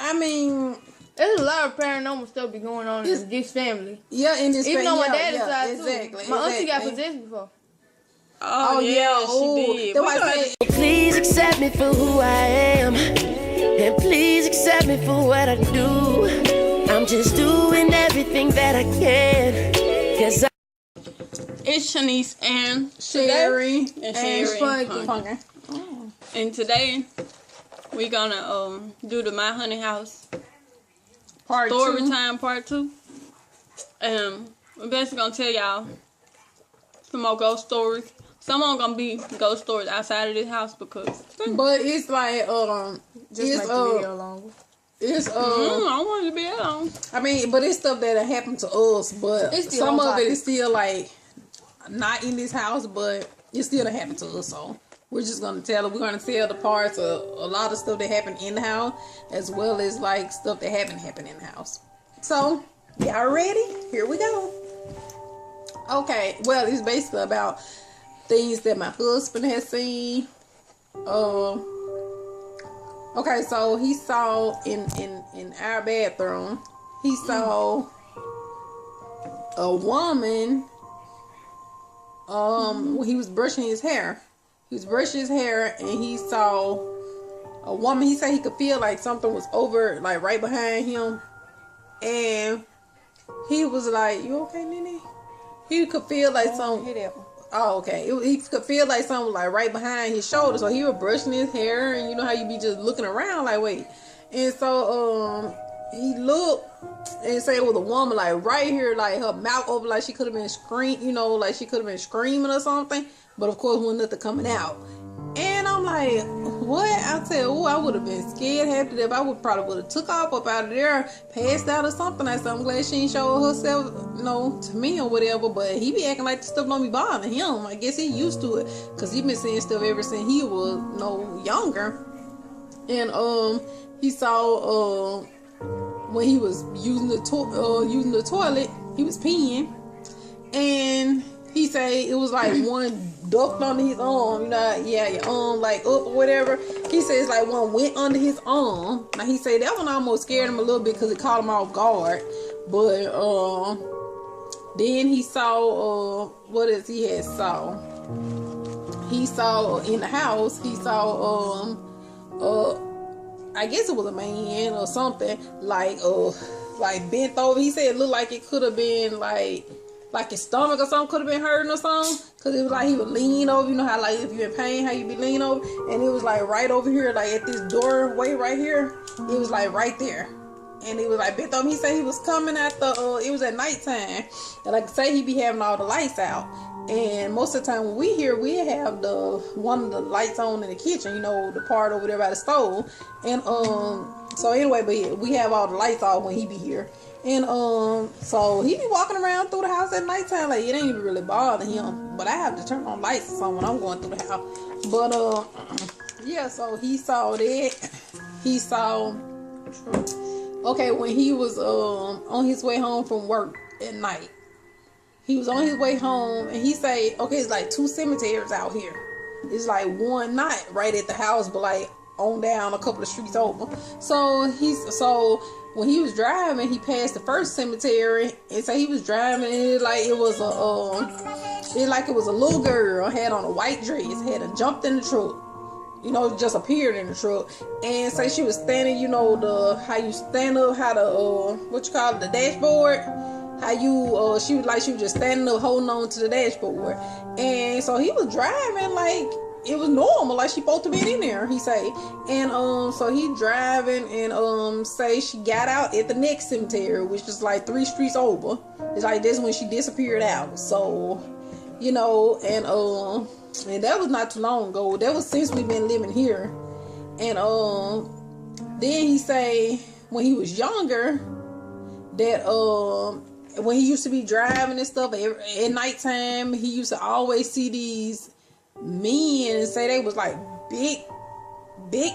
I mean, there's a lot of paranormal stuff be going on in this family. Yeah, in this family. Even on my daddy's side exactly, too. My auntie got possessed before. Oh yeah, she did. Please accept me for who I am, and please accept me for what I do. I'm just doing everything that I can. Cause it's Shanice and Sherry and Funky. And today we're gonna do the My Honey House Storytime Part 2. We're basically gonna tell y'all some more ghost stories. Some of them gonna be ghost stories outside of this house because. But it's like just make the video longer. It's I don't want it to be that long. I mean, but it's stuff that happened to us, but some of it is still like not in this house, but it still happened to us. So we're just gonna tell the parts of a lot of stuff that happened in the house, as well as like stuff that haven't happened in the house. So y'all ready? Here we go. Okay, well, it's basically about things that my husband has seen. Okay, so he saw in our bathroom, he saw a woman when he was brushing his hair. He was brushing his hair and he saw a woman. He said he could feel like something was over, like right behind him. And he was like, "You okay, Nene?" He could feel like something. Oh, okay. He could feel like something was like right behind his shoulder. So he was brushing his hair, and you know how you be just looking around like, wait. And so he looked and said it was a woman like right here, like her mouth open, like she could have been like she could have been screaming or something. But of course, wasn't nothing coming out. And I'm like, what? I said, oh, I would have been scared half to death. I probably would have took off up out of there, passed out or something. I said, I'm glad she ain't show herself, to me or whatever. But he be acting like the stuff don't be bothering him. I guess he used to it, cause he been seeing stuff ever since he was younger. And he saw when he was using the toilet, he was peeing, and he said it was like one ducked under his arm, your arm like up or whatever. He says like one went under his arm. Now he said that one almost scared him a little bit because it caught him off guard. But then he saw he saw in the house. He saw I guess it was a man or something like bent over. He said it looked like it could have been like his stomach or something could have been hurting or something, because it was like he would lean over. You know how like if you're in pain, how you be leaning over, and it was like right over here, like at this doorway right here. It was like right there, and it was like bent over. He said he was coming at it was at nighttime, and like I say, he be having all the lights out, and most of the time when we here, we have one of the lights on in the kitchen, the part over there by the stove, and so anyway, but we have all the lights off when he be here. And so he be walking around through the house at nighttime, like it ain't even really bothering him. But I have to turn on lights or something when I'm going through the house. But yeah, so he saw that. He saw when he was on his way home from work at night. He was on his way home, and he say, it's like 2 cemeteries out here. It's like one not right at the house, but like on down a couple of streets over. So when he was driving, he passed the first cemetery, and so he was driving, and it was a little girl, had on a white dress, had jumped in the truck, just appeared in the truck, and so she was standing, how you stand up, the dashboard, she was just standing up holding on to the dashboard, and so he was driving like it was normal, like she supposed to be in there, he say. And so he driving, and say she got out at the next cemetery, which is like 3 streets over. It's like this when she disappeared out. So and that was not too long ago. That was since we've been living here. And then he say when he was younger that when he used to be driving and stuff at nighttime, he used to always see these men and say they was like big big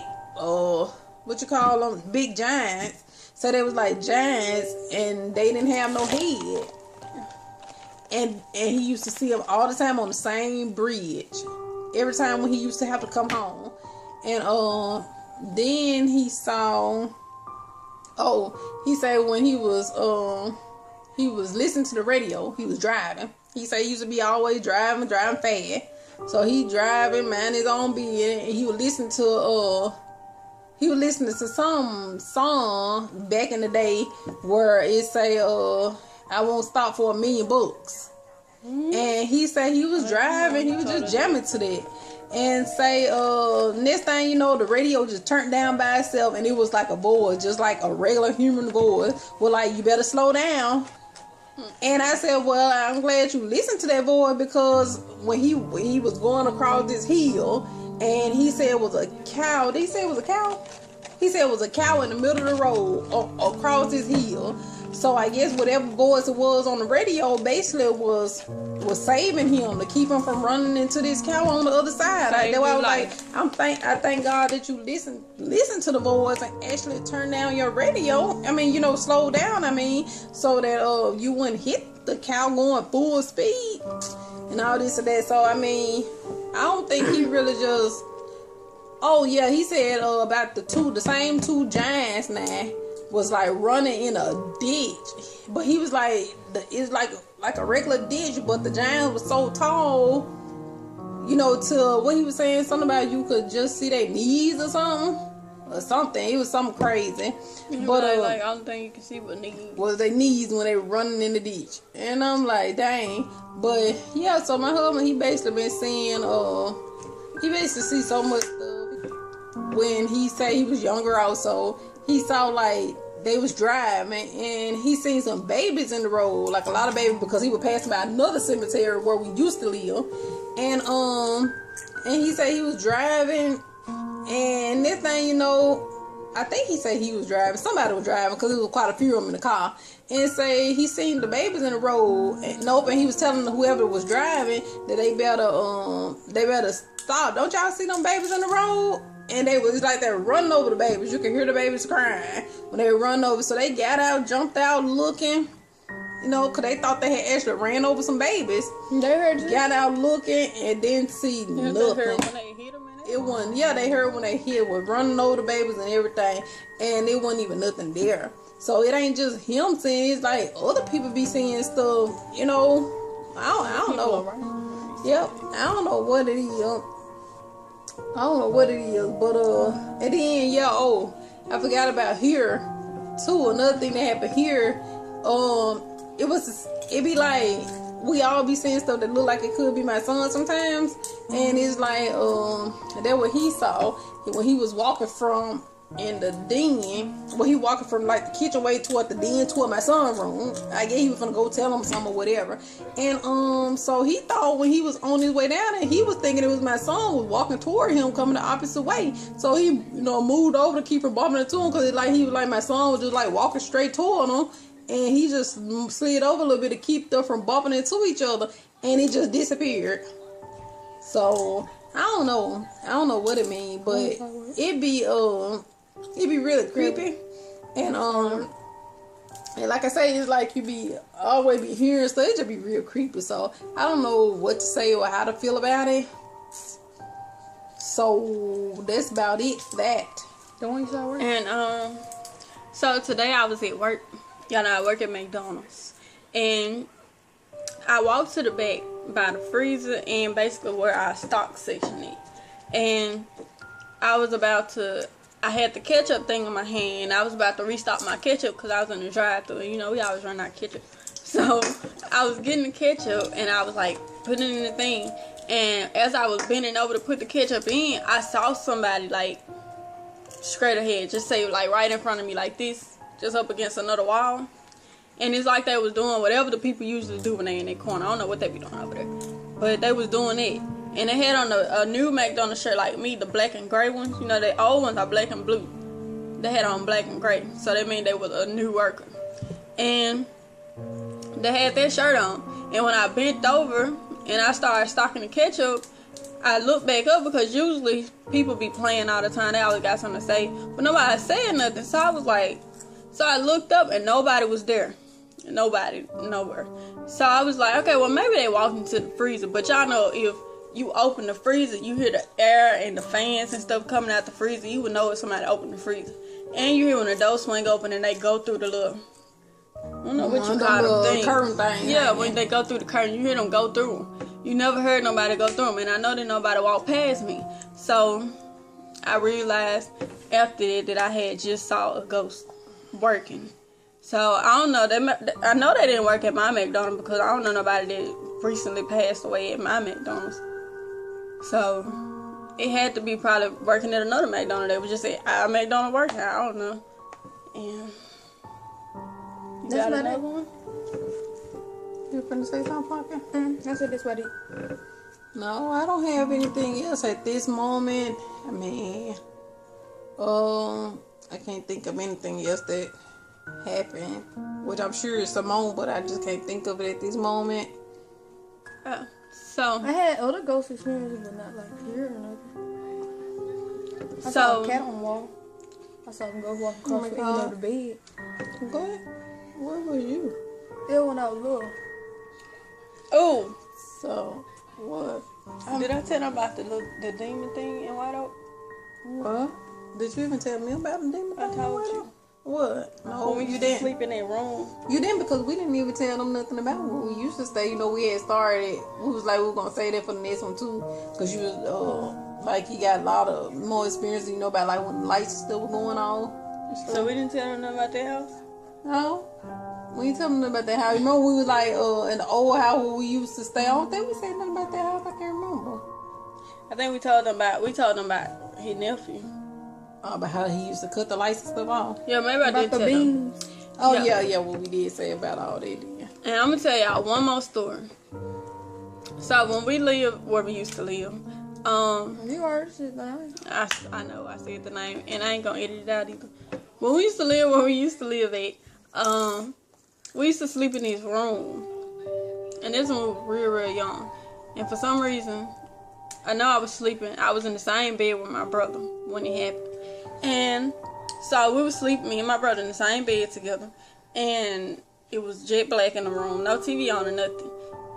giants. So they was like giants, and they didn't have no head, and he used to see them all the time on the same bridge every time when he used to have to come home. And then he saw Oh, he said when he was listening to the radio, he was driving. He said he used to be always driving fast. So he driving, mind his own being, and he would listen to some song back in the day where it say I won't stop for $1,000,000. And he said he was driving, he was just jamming to that. And say next thing you know, the radio just turned down by itself, and it was like a voice, just like a regular human voice. Well, like, you better slow down. And I said, well, I'm glad you listened to that voice, because when he was going across this hill, and he said it was a cow. Did he say it was a cow? He said it was a cow in the middle of the road across this hill. So I guess whatever voice it was on the radio basically was saving him, to keep him from running into this cow on the other side. That's why I was like, I thank God that you listen to the voice and actually turn down your radio. I mean, slow down. I mean, so that you wouldn't hit the cow going full speed and all this and that. So I mean, I don't think he really just. Oh yeah, he said about the same two giants now was like running in a ditch, but he was like, it's like a regular ditch, but the giant was so tall, to what he was saying, something about you could just see their knees or something. It was something crazy. But like I don't think you can see what knees was their knees when they were running in the ditch, and I'm like, dang. But yeah, so my husband, he basically been seeing he basically see so much stuff. When he said he was younger also, he saw like they was driving and he seen some babies in the road, like a lot of babies, because he was passing by another cemetery where we used to live. And he said he was driving, and this thing, I think he said he was driving. Somebody was driving, because there was quite a few of them in the car. And say he seen the babies in the road. And he was telling whoever was driving that they better stop. Don't y'all see them babies in the road? And they was like, they were running over the babies. You can hear the babies crying when they were running over. So they got out, jumped out, looking, because they thought they had actually ran over some babies. They heard you. Got out looking and didn't see nothing. They heard when they hit them. It wasn't. Yeah, they heard when they hit, was running over the babies and everything, and it wasn't even nothing there. So it ain't just him seeing. It's like other people be seeing stuff. I don't know. Yep, I don't know what it is. I don't know what it is, but and then I forgot about here too. Another thing that happened here, it be like we all be seeing stuff that look like it could be my son sometimes, and it's like that what he saw when he was walking from in the den. Well, he walking from like the kitchen way toward the den toward my son's room. I guess he was gonna go tell him something or whatever. And so he thought when he was on his way down there, he was thinking it was my son was walking toward him coming the opposite way. So he moved over to keep from bumping into him, because he was like my son was just like walking straight toward him, and he just slid over a little bit to keep them from bumping into each other, and he just disappeared. So I don't know what it means, but it be really creepy, and like I say, it's like you always be hearing stuff. It just be real creepy. So I don't know what to say or how to feel about it. So that's about it for that. Don't you start working? And so today I was at work. Y'all know I work at McDonald's, and I walked to the back by the freezer and basically where our stock section is, and I had the ketchup thing in my hand. I was about to restock my ketchup because I was in the drive-thru. We always run out of ketchup. So I was getting the ketchup, and I was like putting it in the thing. And as I was bending over to put the ketchup in, I saw somebody like straight ahead, just say like right in front of me like this, just up against another wall. And it's like they was doing whatever the people usually do when they in their corner. I don't know what they be doing over there, but they was doing it. And they had on a new McDonald's shirt like me, the black and gray ones. The old ones are black and blue. They had on black and gray, so that means they was a new worker. And they had that shirt on. And when I bent over and I started stocking the ketchup, I looked back up, because usually people be playing all the time. They always got something to say, but nobody said nothing. So I was like, so I looked up and nobody was there. Nobody, nowhere. So I was like, okay, well maybe they walked into the freezer. But y'all know if you open the freezer, you hear the air and the fans and stuff coming out the freezer, you would know if somebody opened the freezer. And you hear when the door swing open and they go through the little, I don't know what you call them thing. Curtain thing. Yeah, when they go through the curtain, you hear them go through them. You never heard nobody go through them, and I know that nobody walked past me. So I realized after that I had just saw a ghost working. So I don't know. I know they didn't work at my McDonald's because I don't know nobody that recently passed away at my McDonald's. So it had to be probably working at another McDonald's. They would just say, "Our McDonald's working." I don't know. And you got another one? You finna say something, Pumpkin? I said that's what it. No, I don't have anything else at this moment. I mean, I can't think of anything else that happened, which I'm sure is Simone, but I just can't think of it at this moment. So I had other ghost experiences, but not like here or nothing. I saw a cat on the wall. I saw him go walk across the end of the bed. What? Where were you? It when I was little. Oh, So, what? did I tell them about the demon thing in White Oak? What? Did you even tell me about the demon? I told you. What? No, When we you used to didn't. sleep in that room. You didn't, because we didn't even tell them nothing about where we used to stay. You know, we had started. We was like, we were gonna say that for the next one too, because you was like, he got a lot of more experience. You know about like when the lights still were going on. and stuff. So we didn't tell them nothing about that house? No, we ain't telling them about that house. You remember we was like in the old house where we used to stay. I don't think we said nothing about that house. I can't remember. I think we told them about his nephew. About how he used to cut the lights and stuff off. Yeah, maybe I About did the tell them. beans. Oh Yeah. yeah, what we did say about all that. Yeah. And I'm gonna tell y'all one more story. So when we lived where we used to live, You heard shit like I know I said the name, and I ain't gonna edit it out either. When we used to live where we used to live at, we used to sleep in this room, and this one was real young. And for some reason, I know I was sleeping. I was in the same bed with my brother when it happened, and so we were sleeping, me and my brother in the same bed together, and it was jet black in the room, no TV on or nothing.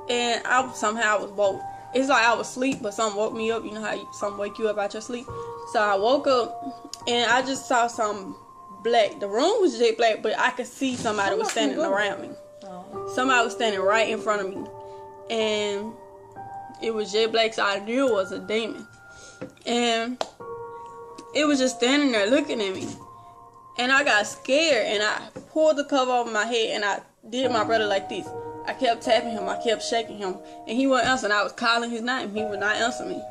And somehow I was woke. It's like I was asleep, but something woke me up. You know how something wake you up out your sleep? So I woke up, and I just saw something black. The room was jet black, but I could see somebody was standing around me. Somebody was standing right in front of me. And it was jet black, so I knew it was a demon. And it was just standing there looking at me. And I got scared, and I pulled the cover over my head, and I did my brother like this. I kept tapping him, I kept shaking him, and he wasn't answering. I was calling his name, he would not answer me.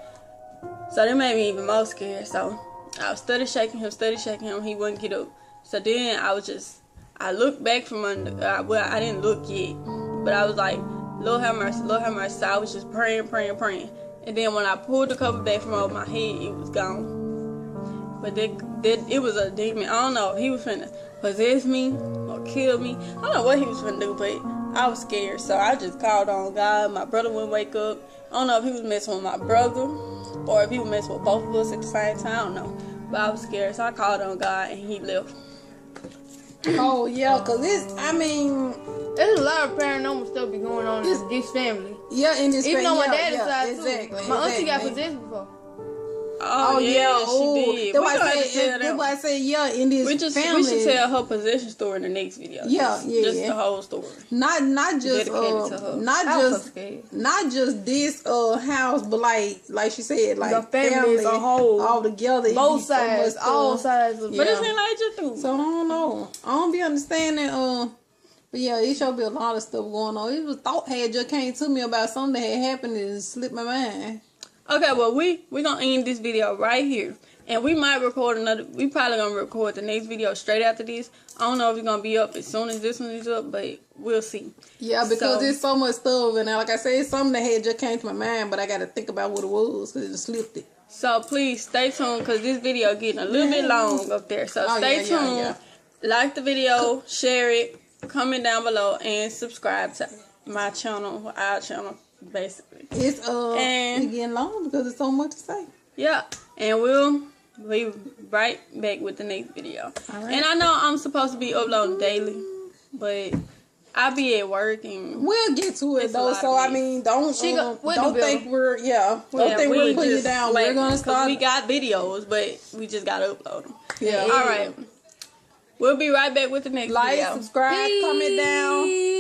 So that made me even more scared. So I was steady shaking him, he wouldn't get up. So then I looked back from under, well, I didn't look yet, but I was like, Lord have mercy, Lord have mercy. So I was just praying. And then when I pulled the cover back from over my head, it was gone. But it was a demon. I don't know if he was finna possess me or kill me. I don't know what he was finna do, but I was scared. So I just called on God. My brother wouldn't wake up. I don't know if he was messing with my brother or if he was messing with both of us at the same time. I don't know. But I was scared. So I called on God and he left. Oh yeah, cause there's there's a lot of paranormal stuff be going on in this family. Yeah, in this Even family. on my daddy's side exactly, too. My auntie got possessed before. Oh yeah, she did. That's why I say yeah, in this family. We should tell her possession story in the next video. Yeah, just the whole story. Not just not just this house, but like she said, like the family as a whole, all together, both sides, all sides of. But it seems like just through. So I don't know. I don't be understanding. But yeah, it should be a lot of stuff going on. It was thought had just came to me about something that had happened and it slipped my mind. Okay, well we gonna end this video right here, and we might record another. We probably gonna record the next video straight after this. I don't know if it's gonna be up as soon as this one is up, but we'll see. Yeah, because there's so much stuff, and like I said, it's something that had just came to my mind, but I got to think about what it was because it just slipped it. So please stay tuned because this video getting a little bit long up there. So stay tuned. Yeah. Like the video, share it, comment down below, and subscribe to my channel, our channel. Basically, it's getting long because there's so much to say. Yeah, and we'll be right back with the next video. All right. And I know I'm supposed to be uploading daily, but I'll be at work and we'll get to it though. So I mean, don't think we're we're putting you down. We're gonna start. We got videos, but we just gotta upload them. Yeah. All right. We'll be right back with the next video. Like, subscribe, comment down.